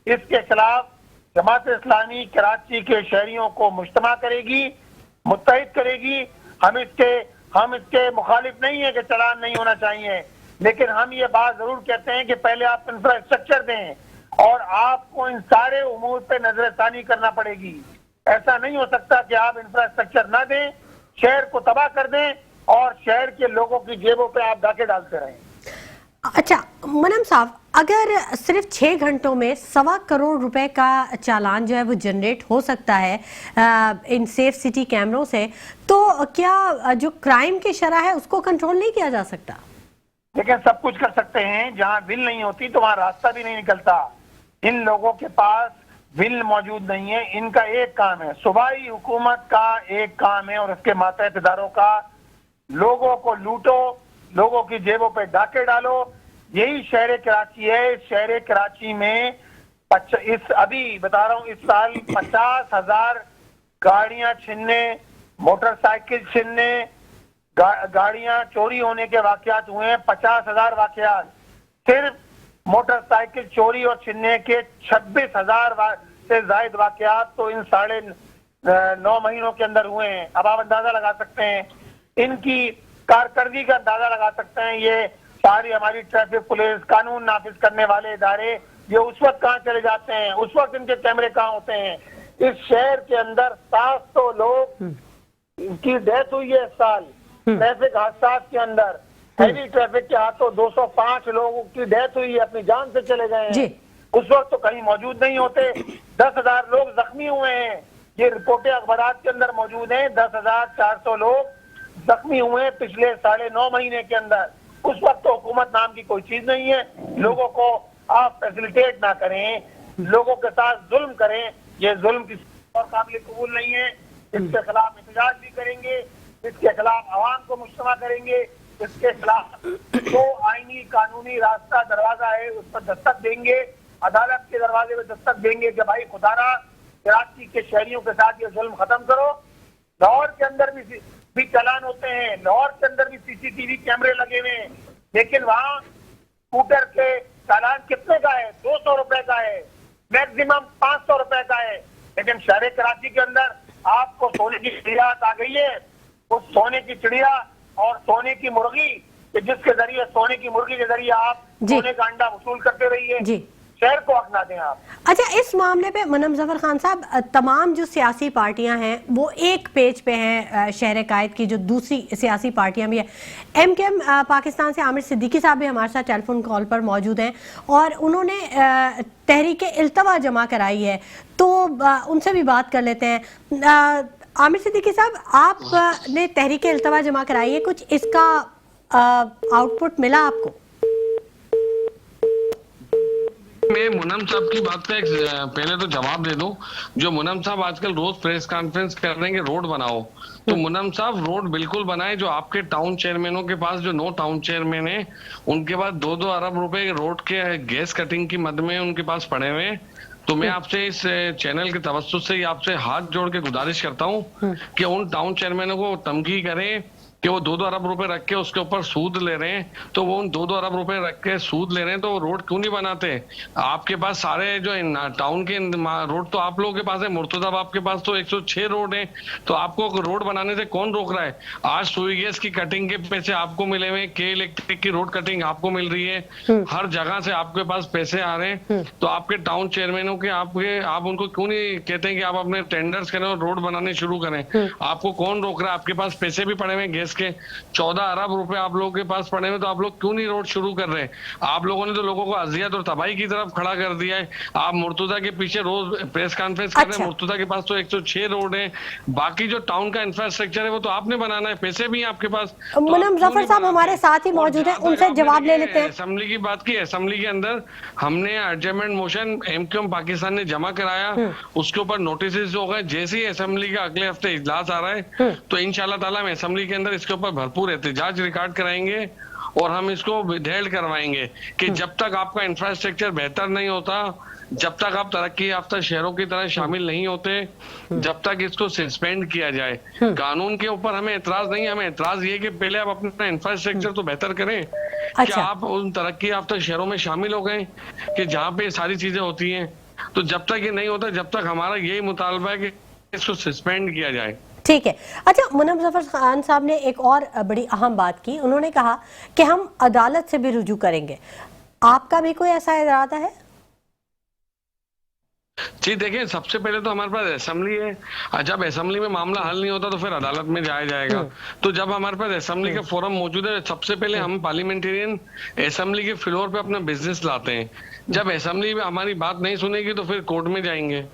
इसके खिलाफ जमात इस्लामी कराची के शहरियों को मुज्तमा करेगी, मुत्तहिद करेगी। हम इसके मुखालिफ नहीं है कि चालान नहीं होना चाहिए, लेकिन हम ये बात जरूर कहते हैं कि पहले आप इंफ्रास्ट्रक्चर दें और आपको इन सारे उमूर पे नजरसानी करना पड़ेगी। ऐसा नहीं हो सकता कि आप इंफ्रास्ट्रक्चर ना दें, शहर को तबाह कर दें और शहर के लोगों की जेबों पे आप डाके डालते रहें। अच्छा मनम साहब, अगर सिर्फ 6 घंटों में 1.25 करोड़ रुपए का चालान जो है वो जनरेट हो सकता है इन सेफ सिटी कैमरों से, तो क्या जो क्राइम की शरह है उसको कंट्रोल नहीं किया जा सकता? लेकिन सब कुछ कर सकते हैं। जहां विल नहीं होती तो वहां रास्ता भी नहीं निकलता। इन लोगों के पास विल मौजूद नहीं है। इनका एक काम है, सूबाई हुकूमत का एक काम है और उसके मातहत इदारों का, लोगों को लूटो, लोगों की जेबों पे डाके डालो। यही शहर कराची है। शहर कराची में अभी बता रहा हूँ, इस साल 50,000 गाड़ियां छीनने, मोटरसाइकिल छीनने, गाड़ियां चोरी होने के वाकयात हुए हैं। 50,000 वाकयात सिर्फ मोटरसाइकिल चोरी और छीनने के। 26,000 से ज्यादा वाकयात तो इन 9.5 महीनों के अंदर हुए हैं। अब आप अंदाजा लगा सकते हैं, इनकी कारकर्दगी का अंदाजा लगा सकते हैं। ये सारी हमारी ट्रैफिक पुलिस, कानून नाफिज करने वाले इदारे, ये उस वक्त कहाँ चले जाते हैं, उस वक्त इनके कैमरे कहाँ होते हैं। इस शहर के अंदर 700 लोग की डेथ हुई है इस साल ट्रैफिक हादसा के अंदर। हैवी ट्रैफिक के हाथों 205 लोगों की डेथ हुई है, अपनी जान से चले गए हैं। उस वक्त तो कहीं मौजूद नहीं होते। 10,000 लोग जख्मी हुए हैं, ये रिपोर्टें अखबार के अंदर मौजूद हैं। 10,400 लोग जख्मी हुए पिछले 9.5 महीने के अंदर। उस वक्त तो हुकूमत नाम की कोई चीज नहीं है। लोगों को आप फैसिलिटेट ना करें, लोगों के साथ जुल्म करें, ये जुल्म किसी और काबिल कबूल नहीं है। इसके खिलाफ एहतजाज भी करेंगे, इसके खिलाफ आवाम को मुज्तमा करेंगे, इसके खिलाफ जो आईनी कानूनी रास्ता दरवाजा है उस पर दस्तक देंगे, अदालत के दरवाजे पे दस्तक देंगे कि भाई खुदारा कराची के शहरियों के साथ ये जुल्म खत्म करो। लाहौर के अंदर भी चालान होते हैं, लाहौर के अंदर भी सीसीटीवी कैमरे लगे हुए हैं, लेकिन वहाँ स्कूटर के चालान कितने का है? 200 रुपए का है, मैक्सिमम 500 रुपए का है। लेकिन शहर कराची के अंदर आपको सोने की चिड़िया आ गई है, उस सोने की चिड़िया और सोने की मुर्गी कि जिसके जरिए सोने की मुर्गी के जरिए आप सोने का अंडा वसूल करते रहिए, शहर को अपना दें आप। अच्छा, इस मामले पे मुनम जफर खान साहब, तमाम जो सियासी पार्टियां हैं वो एक पेज पे हैं, शहर कायद की जो दूसरी सियासी पार्टियां भी है, एमकेएम पाकिस्तान से आमिर सिद्दीकी साहब भी हमारे साथ टेलीफोन कॉल पर मौजूद हैं और उन्होंने तहरीक इल्तवा जमा कराई है, तो उनसे भी बात कर लेते हैं। आमिर सिद्दीकी साहब, आपने तहरीक इल्तवा जमा कराई है, कुछ इसका आउटपुट मिला आपको? मैं मुनम साहब की बात का पहले तो जवाब दे दूं। जो मुनम साहब आजकल रोज प्रेस कॉन्फ्रेंस कर रहे हैं कि रोड बनाओ, तो मुनम साहब रोड बिल्कुल बनाए। जो आपके टाउन चेयरमैनों के पास जो 9 टाउन चेयरमैन है उनके पास 2-2 अरब रुपए रोड के गैस कटिंग की मद में उनके पास पड़े हुए हैं। तो मैं आपसे इस चैनल के तवज्जुह से आपसे हाथ जोड़ के गुजारिश करता हूँ कि उन टाउन चेयरमैनों को तमकी करें कि वो 2-2 अरब रुपए रख के उसके ऊपर सूद ले रहे हैं, तो वो उन 2-2 अरब रुपए रख के सूद ले रहे हैं तो रोड क्यों नहीं बनाते? आपके पास सारे जो टाउन के रोड तो आप लोगों के पास है, मुर्तजा आपके पास तो 106 रोड है, तो आपको रोड बनाने से कौन रोक रहा है? आज सुई गैस की कटिंग के पैसे आपको मिले हुए, के इलेक्ट्रिक की रोड कटिंग आपको मिल रही है, हर जगह से आपके पास पैसे आ रहे हैं, तो आपके टाउन चेयरमैनों के आप उनको क्यों नहीं कहते हैं कि आप अपने टेंडर्स करें और रोड बनाने शुरू करें? आपको कौन रोक रहा है? आपके पास पैसे भी पड़े हुए गैस के 14 अरब रुपए आप लोगों के पास पड़े हुए, तो आप लोग क्यों नहीं रोड शुरू कर रहे? आप लोगों ने तो लोगों को अजियत और तबाही की तरफ खड़ा कर दिया है। आप मुर्तजा के पीछे रोज प्रेस कॉन्फ्रेंस कर रहे हैं। मुर्तजा के पास तो 106 रोड है, बाकी जो टाउन का इंफ्रास्ट्रक्चर है वो तो आपने बनाना है, पैसे भी आपके पास। मुनम जफर साहब हमारे साथ ही मौजूद है, उनसे जवाब ले लेते हैं। असेंबली की बात की, असेंबली के अंदर हमने एडजमेंट मोशन एमक्यूएम पाकिस्तान ने जमा कराया, उसके ऊपर नोटिस हो गए। जैसे ही असेंबली का अगले हफ्ते इजलास आ रहा है तो इंशाल्लाह ताला हम असेंबली के अंदर इसके ऊपर भरपूर एहतजाज रिकॉर्ड कराएंगे और हम इसको विधेयक करवाएंगे कि जब तक आपका इंफ्रास्ट्रक्चर बेहतर नहीं होता, जब तक आप तरक्की याफ्ता शहरों की तरह शामिल नहीं होते, जब तक इसको सस्पेंड किया जाए। कानून के ऊपर हमें एतराज नहीं है, हमें एतराज ये कि पहले आप अपना इंफ्रास्ट्रक्चर तो बेहतर करें। क्या आप उन तरक्की याफ्ता शहरों में शामिल हो गए कि जहाँ पे सारी चीजें होती हैं? तो जब तक ये नहीं होता, जब तक हमारा यही मुतालबा है कि इसको सस्पेंड किया जाए। ठीक है। अच्छा, मुनम जफर खान साहब ने एक और बड़ी अहम बात की, उन्होंने कहा कि हम अदालत से भी रुजू करेंगे। आपका भी कोई ऐसा इरादा है? जी देखिए, सबसे पहले तो हमारे पास असेंबली है। जब असेंबली में मामला हल नहीं होता तो फिर अदालत में जाया जाएगा। तो जब हमारे पास असेंबली का फोरम मौजूद है, सबसे पहले हम पार्लियामेंटेरियन असेंबली के फ्लोर पे अपना बिजनेस लाते हैं। जब असेंबली में हमारी बात नहीं सुनेगी तो फिर कोर्ट में जाएंगे।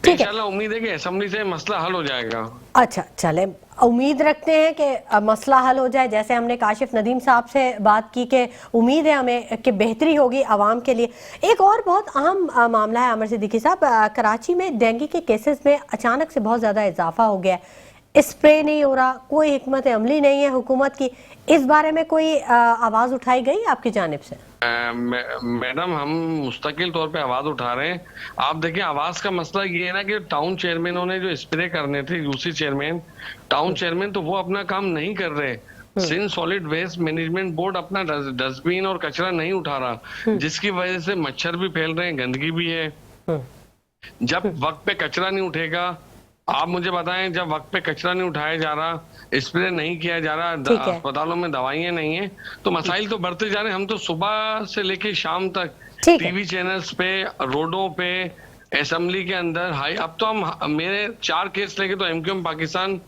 इंशाल्लाह उम्मीद है कि असेंबली से मसला हल हो जाएगा। अच्छा, चले, उम्मीद रखते हैं कि मसला हल हो जाए। जैसे हमने काशिफ नदीम साहब से बात की कि उम्मीद है हमें कि बेहतरी होगी आवाम के लिए। एक और बहुत अहम मामला है आमिर सिद्दीकी साहब, कराची में डेंगू के केसेस में अचानक से बहुत ज़्यादा इजाफा हो गया है। स्प्रे नहीं हो रहा, कोई हिकमत अमली नहीं है हुकूमत की। इस बारे में कोई आवाज़ उठाई गई आपकी जानिब से? मैडम, हम मुस्तकिल तौर पे आवाज उठा रहे हैं। आप देखिए, आवाज का मसला ये है ना कि टाउन चेयरमैनों ने जो स्प्रे करने थे, यूसी चेयरमैन, टाउन चेयरमैन, तो वो अपना काम नहीं कर रहे। Sindh solid waste management board अपना डस्टबिन और कचरा नहीं उठा रहा, जिसकी वजह से मच्छर भी फैल रहे हैं, गंदगी भी है। जब वक्त पे कचरा नहीं उठेगा, आप मुझे बताएं, जब वक्त पे कचरा नहीं उठाया जा रहा, स्प्रे नहीं किया जा रहा, अस्पतालों में दवाइयां नहीं है, तो मसाइल तो बढ़ते जा रहे हैं। हम तो सुबह से लेके शाम तक टीवी चैनल्स पे, रोडों पे, असेंबली के अंदर, अब तो हम मेरे 4 केस लेके तो एमक्यूएम पाकिस्तान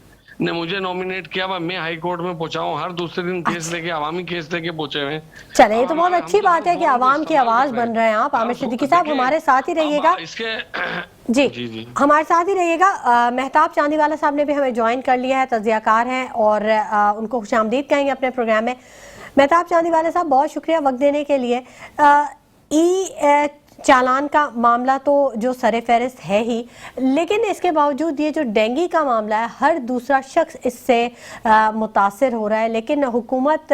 ने मुझे नॉमिनेट किया हुआ, मैं हाई कोर्ट में पहुंचा हूँ। हर दूसरे दिन केस लेके, अवामी केस लेके पहुंचे हुए। चले, ये तो बहुत अच्छी बात है कि आवाम की आवाज बन रहे हैं आप। आमिर सिद्दीकी साहब हमारे साथ ही रहिएगा। इसके जी जी। हमारे साथ ही रहिएगा। मेहताब चांदीवाला साहब ने भी हमें ज्वाइन कर लिया है, तज्जियाकार हैं और उनको खुशामदीद कहेंगे अपने प्रोग्राम में। मेहताब चांदीवाला साहब, बहुत शुक्रिया वक्त देने के लिए। ई चालान का मामला तो जो सरे फहरिस्त है ही, लेकिन इसके बावजूद ये जो डेंगी का मामला है, हर दूसरा शख्स इससे मुतासिर हो रहा है, लेकिन हुकूमत,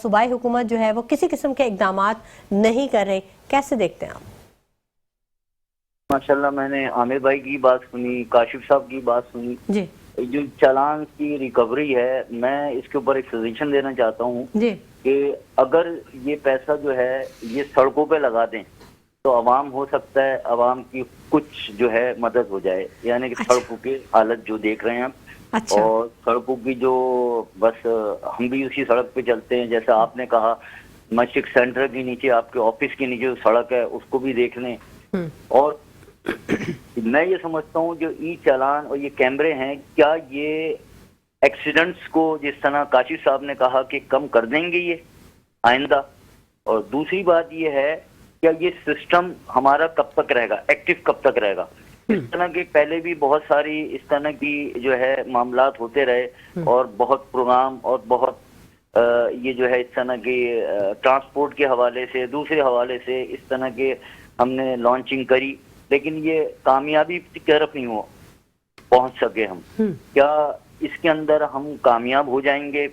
सूबाई हुकूमत जो है वो किसी किस्म के इकदामात नहीं कर रही। कैसे देखते हैं आप? माशाल्लाह, मैंने आमिर भाई की बात सुनी, काशिफ साहब की बात सुनी जी जो चालान की रिकवरी है, मैं इसके ऊपर एक सजेशन देना चाहता हूँ जी कि अगर ये पैसा जो है ये सड़कों पे लगा दें तो अवाम, हो सकता है अवाम की कुछ जो है मदद हो जाए। यानी कि अच्छा। सड़कों की हालत जो देख रहे हैं आप, अच्छा। और सड़कों की जो, बस हम भी उसी सड़क पे चलते हैं, जैसा आपने कहा मस्जिद सेंटर के नीचे, आपके ऑफिस के नीचे जो सड़क है उसको भी देख लें। और मैं ये समझता हूँ जो ई चालान और ये कैमरे हैं, क्या ये एक्सीडेंट्स को, जिस तरह काशिफ साहब ने कहा, कि कम कर देंगे ये आइंदा? और दूसरी बात ये है, क्या ये सिस्टम हमारा कब तक रहेगा, एक्टिव कब तक रहेगा? इस तरह के पहले भी बहुत सारी इस तरह की जो है मामलात होते रहे, और बहुत प्रोग्राम और बहुत ये जो है इस तरह के ट्रांसपोर्ट के हवाले से, दूसरे हवाले से इस तरह के हमने लॉन्चिंग करी, लेकिन ये कामयाबी की तरफ नहीं पहुंच सके हम। क्या इसके अंदर हम कामयाब हो जाएंगे?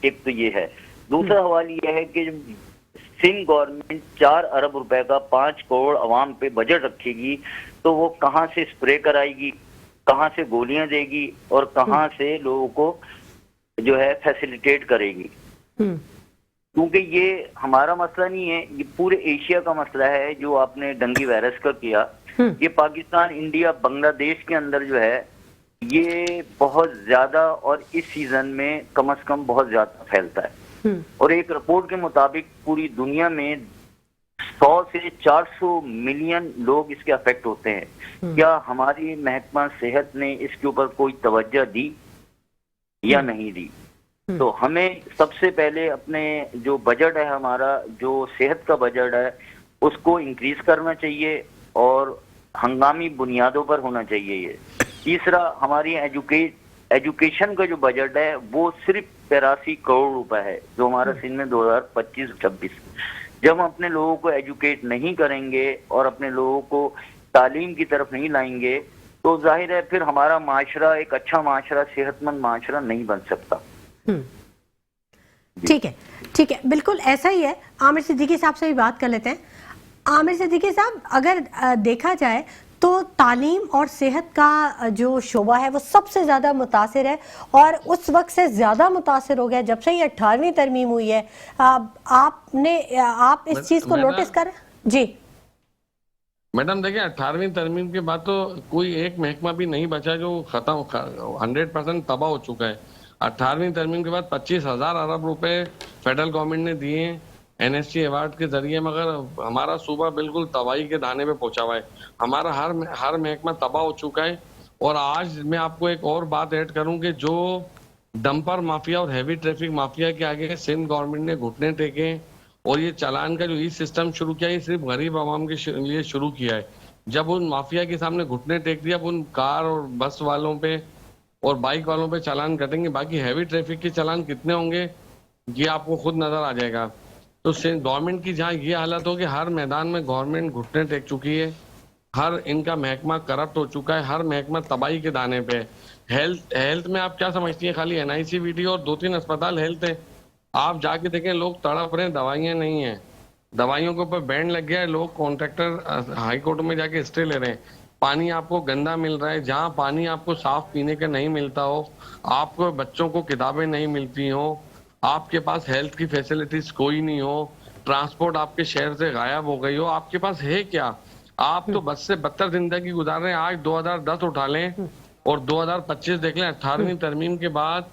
एक तो ये है। दूसरा सवाल ये है कि सिंध गवर्नमेंट 4 अरब रुपए का 5 करोड़ अवाम पे बजट रखेगी, तो वो कहाँ से स्प्रे कराएगी, कहाँ से गोलियां देगी, और कहाँ से लोगों को जो है फैसिलिटेट करेगी? क्योंकि ये हमारा मसला नहीं है, ये पूरे एशिया का मसला है। जो आपने डेंगू वायरस का किया, ये पाकिस्तान, इंडिया, बांग्लादेश के अंदर जो है ये बहुत ज्यादा, और इस सीजन में कम से कम बहुत ज्यादा फैलता है। और एक रिपोर्ट के मुताबिक पूरी दुनिया में 100 से 400 मिलियन लोग इसके अफेक्ट होते हैं। क्या हमारी महकमा सेहत ने इसके ऊपर कोई तवज्जो दी या नहीं दी? तो हमें सबसे पहले अपने जो बजट है, हमारा जो सेहत का बजट है, उसको इंक्रीज करना चाहिए, और हंगामी बुनियादों पर होना चाहिए ये। तीसरा, हमारी एजुकेशन का जो बजट है वो सिर्फ 83 करोड़ रुपए है, जो हमारा सिंध में 2025-26। जब हम अपने लोगों को एजुकेट नहीं करेंगे और अपने लोगों को तालीम की तरफ नहीं लाएंगे, तो जाहिर है फिर हमारा माशरा एक अच्छा माशरा, सेहतमंद माशरा नहीं बन सकता। ठीक है, ठीक है, बिल्कुल ऐसा ही है। आमिर सिद्दीकी साहब से भी बात कर लेते हैं। आमिर सिद्दीकी साहब, अगर देखा जाए तो तालीम और सेहत का जो शोबा है वो सबसे ज़्यादा मुतासिर है, और उस वक्त से ज़्यादा मुतासिर हो गया जब से ये 18वीं तरमीम हुई है। आप इस चीज़ को नोटिस करें जी? मैडम देखिए, 18वीं तरमीम के बाद तो कोई एक महकमा भी नहीं बचा जो खत्म 100% तबाह हो चुका है। 18वीं तरमीम के बाद 25,000 अरब रुपए फेडरल गवर्नमेंट ने दिए NSC अवार्ड के जरिए, मगर हमारा सूबा बिल्कुल तबाही के दाने पे पहुंचा हुआ है। हमारा हर महकमा तबाह हो चुका है। और आज मैं आपको एक और बात ऐड करूं कि जो डंपर माफिया और हैवी ट्रैफिक माफिया के आगे सिंध गवर्नमेंट ने घुटने टेके, और ये चालान का जो ई सिस्टम शुरू किया, ये सिर्फ गरीब आवाम के लिए शुरू किया है। जब उन माफिया के सामने घुटने टेक दिया, अब उन कार और बस वालों पे और बाइक वालों पे चालान कटेंगे। बाकी हैवी ट्रैफिक के चालान कितने होंगे ये आपको खुद नजर आ जाएगा। तो गवर्नमेंट की जहाँ ये हालत हो कि हर मैदान में गवर्नमेंट घुटने टेक चुकी है, हर इनका महकमा करप्ट हो चुका है, हर महकमा तबाही के दाने पे। हेल्थ में आप क्या समझती हैं? खाली NICVD और 2-3 अस्पताल हेल्थ है। आप जाके देखें, लोग तड़प रहे हैं, दवाइयाँ नहीं है, दवाइयों के ऊपर बैन लग गया है, लोग कॉन्ट्रैक्टर हाई कोर्ट में जाके स्टे ले रहे हैं। पानी आपको गंदा मिल रहा है, जहाँ पानी आपको साफ पीने का नहीं मिलता हो, आपको बच्चों को किताबें नहीं मिलती हो, आपके पास हेल्थ की फैसिलिटीज कोई नहीं हो, ट्रांसपोर्ट आपके शहर से गायब हो गई हो, आपके पास है क्या? आप तो बस से बदतर जिंदगी गुजार रहे हैं। आज 2010 उठा लें और 2025 देख लें, 18वीं तरमीम के बाद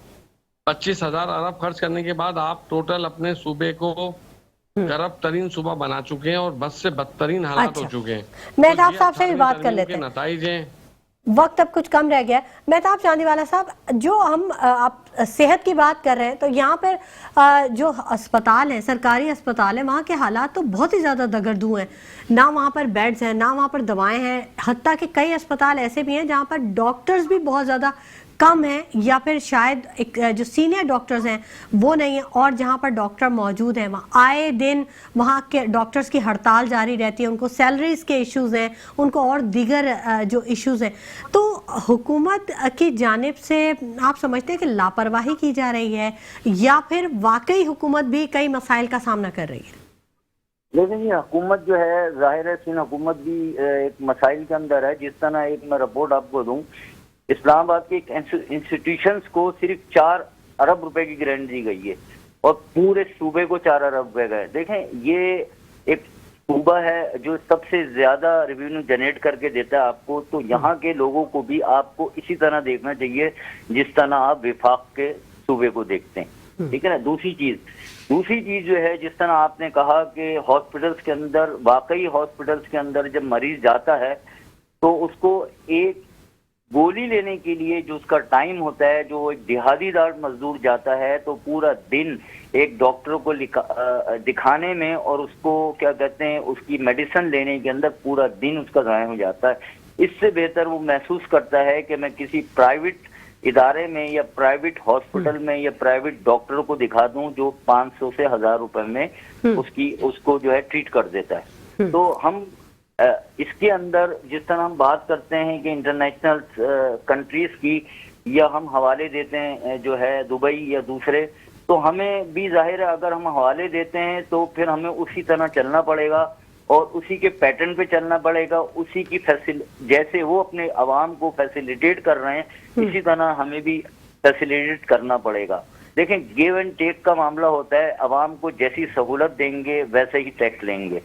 25,000 अरब खर्च करने के बाद आप टोटल अपने सूबे को करप्ट तरीन सूबा बना चुके हैं, और बस से बदतरीन हालात हो चुके हैं। मेहताब साहब से भी बात कर लेते हैं। नताइज हैं वक्त अब कुछ कम रह गया। मेहताब चांदीवाला साहब, जो हम आप सेहत की बात कर रहे हैं, तो यहाँ पर जो अस्पताल है, सरकारी अस्पताल है, वहाँ के हालात तो बहुत ही ज़्यादा दगरदू हैं। ना वहाँ पर बेड्स हैं, ना वहाँ पर दवाएं हैं। हत्ता कि कई अस्पताल ऐसे भी हैं जहाँ पर डॉक्टर्स भी बहुत ज़्यादा कम हैं, या फिर शायद एक जो सीनियर डॉक्टर्स हैं वो नहीं है, और जहाँ पर डॉक्टर मौजूद हैं वहाँ आए दिन वहाँ के डॉक्टर्स की हड़ताल जारी रहती है। उनको सैलरीज के इश्यूज हैं, उनको और दीगर जो इश्यूज हैं। तो हुकूमत की जानिब से आप समझते हैं कि लापरवाही की जा रही है, या फिर वाकई हुकूमत भी कई मसाइल का सामना कर रही है? लेकिन ये हुकूमत जो है, जाहिर है सिंध हुकूमत भी एक मसाइल के अंदर है। जिस तरह एक मैं रिपोर्ट आपको दूं, इस्लामाबाद के इंस्टीट्यूशंस को सिर्फ 4 अरब रुपए की ग्रांट दी गई है और पूरे सूबे को 4 अरब रुपए गए। देखें, ये एक सूबा है जो सबसे ज्यादा रेवेन्यू जनरेट करके देता है आपको, तो यहाँ के लोगों को भी आपको इसी तरह देखना चाहिए जिस तरह आप विफाक के सूबे को देखते हैं, ठीक है ना। दूसरी चीज जो है, जिस तरह आपने कहा कि हॉस्पिटल्स के अंदर, वाकई हॉस्पिटल्स के अंदर जब मरीज जाता है तो उसको एक गोली लेने के लिए जो उसका टाइम होता है, जो एक दिहाड़ीदार मजदूर जाता है तो पूरा दिन एक डॉक्टर को दिखाने में और उसको क्या कहते हैं, उसकी मेडिसिन लेने के अंदर पूरा दिन उसका ज़ाया हो जाता है। इससे बेहतर वो महसूस करता है कि मैं किसी प्राइवेट इदारे में या प्राइवेट हॉस्पिटल में या प्राइवेट डॉक्टर को दिखा दूं जो 500 से 1000 रुपए में उसको जो है ट्रीट कर देता है। तो हम इसके अंदर जिस तरह हम बात करते हैं कि इंटरनेशनल कंट्रीज की, या हम हवाले देते हैं जो है दुबई या दूसरे, तो हमें भी जाहिर है अगर हम हवाले देते हैं तो फिर हमें उसी तरह चलना पड़ेगा और उसी के पैटर्न पे चलना पड़ेगा। उसी की जैसे वो अपने अवाम को फैसिलिटेट कर रहे हैं इसी तरह हमें भी फैसिलिटेट करना पड़ेगा। देखें, गिव एंड टेक का मामला होता है, अवाम को जैसी सहूलत देंगे वैसे ही टैक्स लेंगे।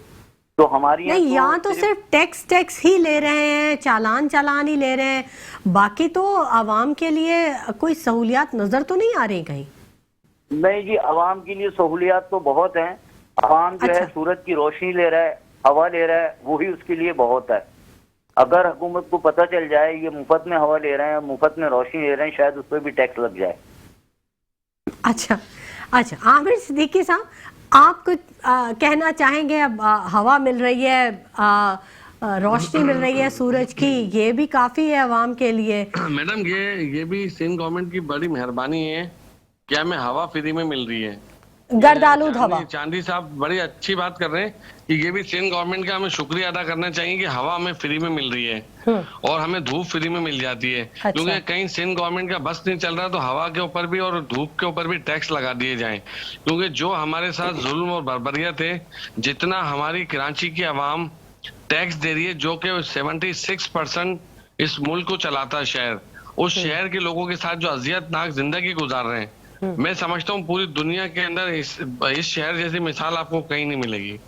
तो हमारी नहीं, यहाँ तो सिर्फ टैक्स ही ले रहे हैं, चालान ही ले रहे हैं, बाकी तो आवाम के लिए कोई सहूलियात नजर तो नहीं आ रही कहीं। नहीं जी, आवाम के लिए सहूलियात तो बहुत हैं। आवाम जो है सूरज की रोशनी ले रहा है, हवा ले रहा है, वही उसके लिए बहुत है। अगर हुकूमत को पता चल जाए ये मुफ्त में हवा ले रहे हैं, मुफ्त में रोशनी ले रहे हैं, शायद उस पर भी टैक्स लग जाए। अच्छा, आमिर सिद्दीकी साहब, आप कुछ कहना चाहेंगे? अब हवा मिल रही है, रोशनी मिल रही है सूरज की, ये भी काफी है अवाम के लिए। मैडम, ये भी सिंध गवर्नमेंट की बड़ी मेहरबानी है कि हमें हवा फ्री में मिल रही है, गर्दालूद हवा। चांदी साहब बड़ी अच्छी बात कर रहे हैं कि ये भी सिंध गवर्नमेंट का हमें शुक्रिया अदा करना चाहिए कि हवा हमें फ्री में मिल रही है और हमें धूप फ्री में मिल जाती है। अच्छा। क्योंकि कहीं सिंध गवर्नमेंट का बस नहीं चल रहा तो हवा के ऊपर भी और धूप के ऊपर भी टैक्स लगा दिए जाएं, क्योंकि जो हमारे साथ जुल्म और बर्बरियत है, जितना हमारी कराची की आवाम टैक्स दे रही है, जो कि 76% इस मुल्क को चलाता है शहर, उस शहर के लोगों के साथ जो अजियतनाक जिंदगी गुजार रहे हैं, मैं समझता हूँ पूरी दुनिया के अंदर इस शहर जैसी मिसाल आपको कहीं नहीं मिलेगी।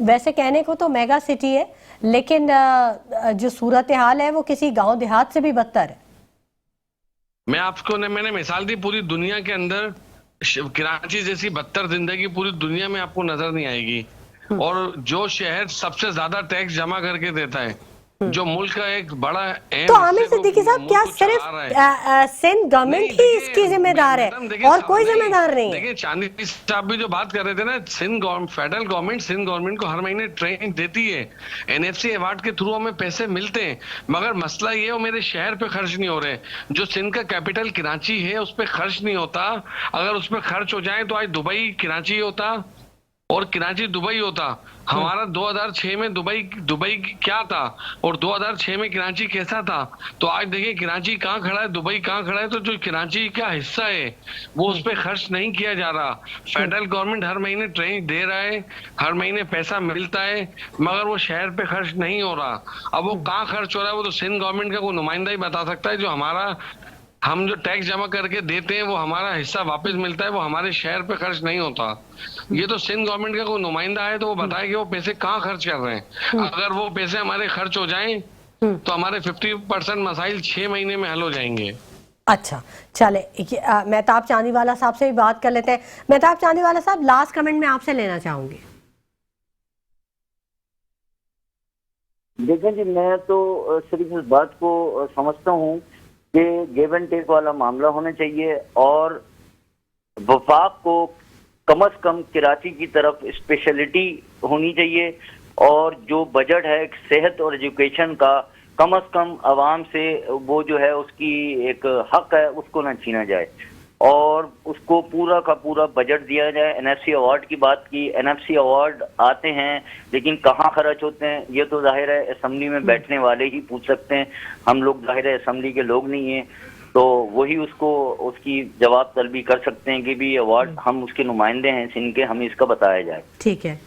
वैसे कहने को तो मेगा सिटी है, लेकिन जो सूरत हाल है वो किसी गांव देहात से भी बदतर है। मैंने मिसाल दी, पूरी दुनिया के अंदर कराची जैसी बदतर जिंदगी पूरी दुनिया में आपको नजर नहीं आएगी। और जो शहर सबसे ज्यादा टैक्स जमा करके देता है, जो मुल्क का एक बड़ा तो आमिर सिद्दीकी साहब, क्या सिर्फ सिंध गवर्नमेंट ही इसकी जिम्मेदार है और कोई जिम्मेदार नहीं है? देखिए, चांदी साहब भी जो बात कर रहे थे ना, फेडरल गवर्नमेंट सिंध गवर्नमेंट को हर महीने ट्रेनिंग देती है, NFC अवार्ड के थ्रू हमें पैसे मिलते हैं, मगर मसला ये वो मेरे शहर पे खर्च नहीं हो रहे। जो सिंध का कैपिटल कराची है उस पर खर्च नहीं होता। अगर उस पर खर्च हो जाए तो आज दुबई कराची होता और कराची दुबई होता। हमारा 2006 में दुबई क्या था और 2006 में कराची कैसा था, तो आज देखिए कराची कहाँ खड़ा है, दुबई कहाँ खड़ा है। तो जो कराची का हिस्सा है वो उस पर खर्च नहीं किया जा रहा। फेडरल गवर्नमेंट हर महीने ट्रेनिंग दे रहा है, हर महीने पैसा मिलता है, मगर वो शहर पे खर्च नहीं हो रहा। अब वो कहाँ खर्च हो रहा है वो तो सिंध गवर्नमेंट का कोई नुमाइंदा ही बता सकता है। जो हम जो टैक्स जमा करके देते हैं वो हमारा हिस्सा वापस मिलता है, वो हमारे शहर पे खर्च नहीं होता। ये तो सिंध गवर्नमेंट का कोई नुमाइंदा है तो वो बताए कि वो पैसे कहाँ खर्च कर रहे हैं। अगर वो पैसे हमारे खर्च हो जाएं तो हमारे 50% मसाइल 6 महीने में हल हो जाएंगे। अच्छा, चले मेहताब चांदीवाला साहब से भी बात कर लेते हैं। मेहताब चांदीवाला साहब, लास्ट कमेंट में आपसे लेना चाहूंगी। देखें जी, मैं तो सिर्फ इस बात को समझता हूँ कि गिव एंड टेक वाला मामला होना चाहिए और वफाक को कम से कम कराची की तरफ स्पेशलिटी होनी चाहिए और जो बजट है सेहत और एजुकेशन का कम से कम आवाम से वो जो है उसकी एक हक है उसको ना छीना जाए और उसको पूरा का पूरा बजट दिया जाए। एनएफसी अवार्ड की बात की, एनएफसी अवार्ड आते हैं लेकिन कहाँ खर्च होते हैं ये तो जाहिर है असेंबली में बैठने वाले ही पूछ सकते हैं। हम लोग जाहिर है असेंबली के लोग नहीं हैं, तो वही उसको उसकी जवाब तलबी कर सकते हैं कि भी अवार्ड हम उसके नुमाइंदे हैं सिंध के, हमें इसका बताया जाए। ठीक है,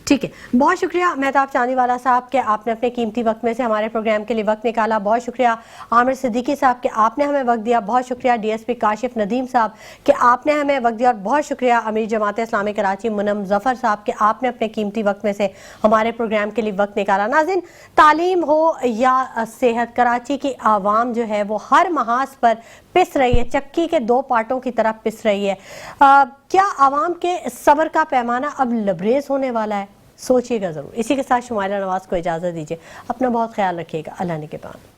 ठीक है, बहुत शुक्रिया मेहताब चांदीवाला साहब कि आपने अपने कीमती वक्त में से हमारे प्रोग्राम के लिए वक्त निकाला। बहुत शुक्रिया आमिर सिद्दीकी साहब कि आपने हमें वक्त दिया। बहुत शुक्रिया डीएसपी काशिफ नदीम साहब कि आपने हमें वक्त दिया और बहुत शुक्रिया अमीर जमात इस्लामी कराची मुनम जफर साहब कि आपने अपने कीमती वक्त में से हमारे प्रोग्राम के लिए वक्त निकाला। नाज़रीन, तालीम हो या सेहत, कराची की आवाम जो है वो हर महाज पर पिस रही है, चक्की के दो पार्टों की तरफ पिस रही है। क्या आवाम के सब्र का पैमाना अब लबरेज होने वाला है? सोचिएगा जरूर। इसी के साथ शुमाइला नवाज को इजाजत दीजिए। अपना बहुत ख्याल रखिएगा। अल्लाह ने के पास।